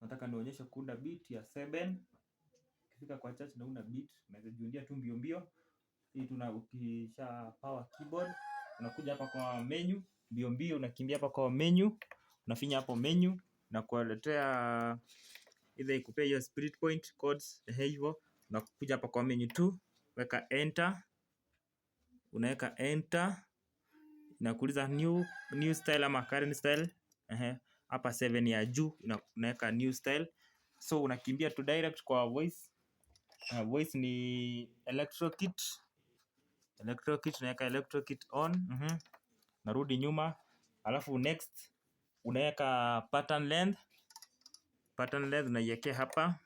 nataka nionyeshe kuunda beat ya 7. Ukifika kwa church na una beat, unaweza jiundia tu mbio mbio. Hii ukisha power keyboard, unakuja hapa kwa menu, mbio mbio unakimbia hapa kwa menu, unafinya hapo menu na kuletea ile ikupea hiyo spirit point codes hivyo. Unakuja hapa kwa menu 2, weka enter. Unaweka enter. Inakuuliza new style ama current style. Hapa 7 ya juu unaweka new style. So unakimbia tu direct kwa voice. Voice ni electro kit. Unaweka electro kit on. Narudi nyuma. Alafu next unaweka pattern length. Pattern length unaiwekea hapa.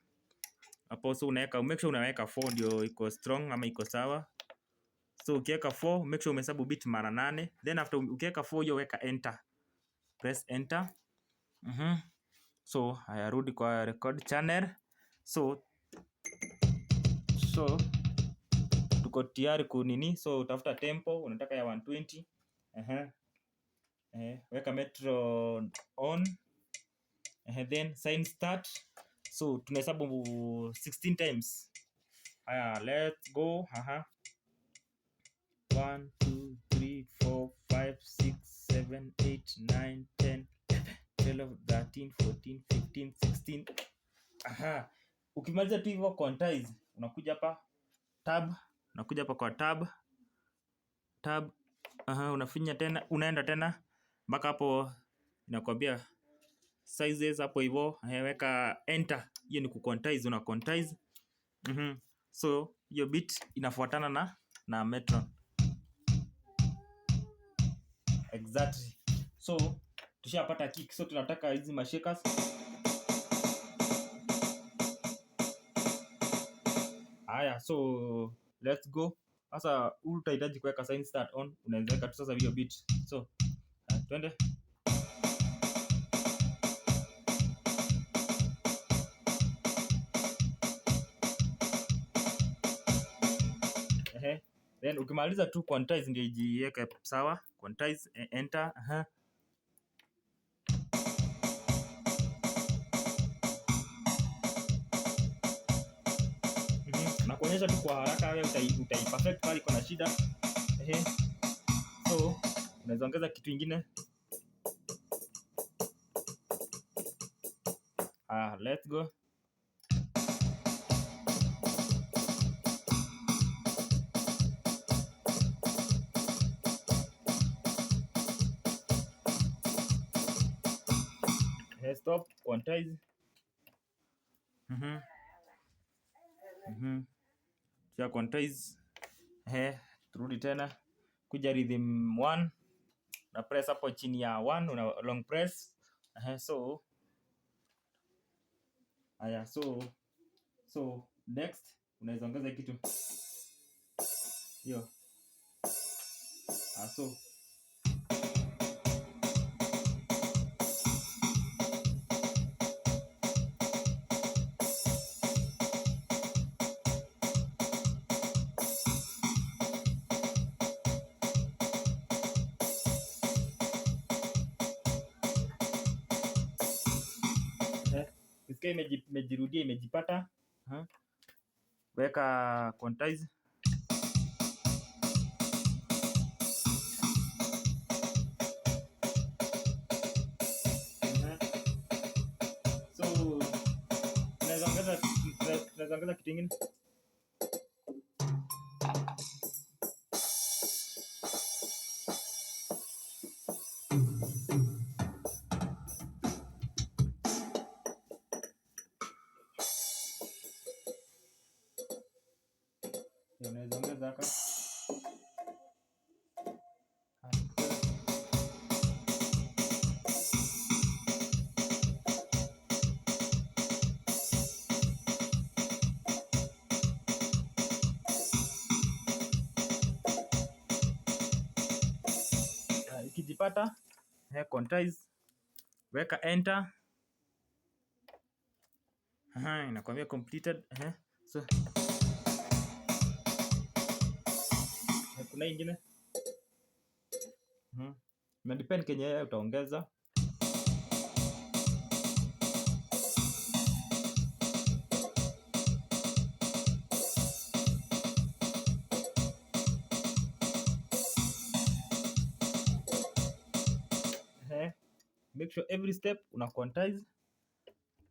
Hapo so unaweka, make sure unaweka 4 ndio iko strong ama iko sawa. So ukiweka 4, make sure umehesabu beat mara 8. Then after ukiweka 4 hiyo weka enter. Press enter. So hayarudi kwa record channel. So tuko tayari kunini. So utafuta tempo, unataka ya 120. Weka metro on. Then sign start. So tunahesabu 16 times. Haya, let's go. 1 2 3 4 5 6 7 8 9 10 11 13 14 15 16. Ukimaliza tu hivyo quantize, unakuja hapa tab, kwa tab. Unafinya tena, unaenda tena mpaka hapo inakwambia sizes hapo hivyo. Weka enter. Hiyo ni kuquantize, una quantize. So hiyo beat inafuatana na metron. Exactly. So tushapata kick. So tunataka hizi mashakers. Haya, so let's go. Sasa utahitaji kuweka sign start on. Unaweza weka tu sasa hiyo beat. So twende. Then ukimaliza tu quantize ndio ijiweke sawa. Quantize, enter. Na kuonyesha tu kwa haraka wewe utaiperfect pale iko na shida. So unaweza ongeza kitu kingine. Let's go. Stop, quantize. Kisha quantize. Turudi tena. Kuja rhythm 1. Na press hapo chini ya 1, una long press. So haya, so next unaweza ongeza kitu hiyo. So isikia imejirudia, imejipata. Weka quantize. So unaweza ongeza kitu kingine. Unaweza ongeza hapa. Ikijipata quantize, weka enter. Inakwambia completed. So kuna ingine. Na depend kenye utaongeza. make sure every step una quantize.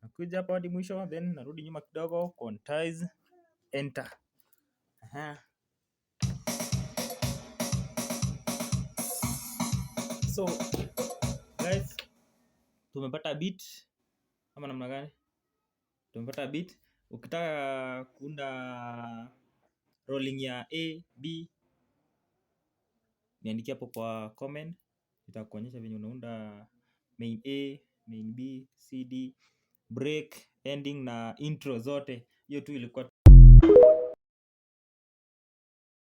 Nakuja hapa hadi mwisho, then narudi nyuma kidogo, quantize, enter. So guys, tumepata beat ama namna gani? Tumepata beat. Ukitaka kuunda rolling ya A, B, niandikia hapo kwa comment. Nitakuonyesha venye unaunda main A, main B, C, D, break, ending na intro zote. Hiyo tu ilikuwa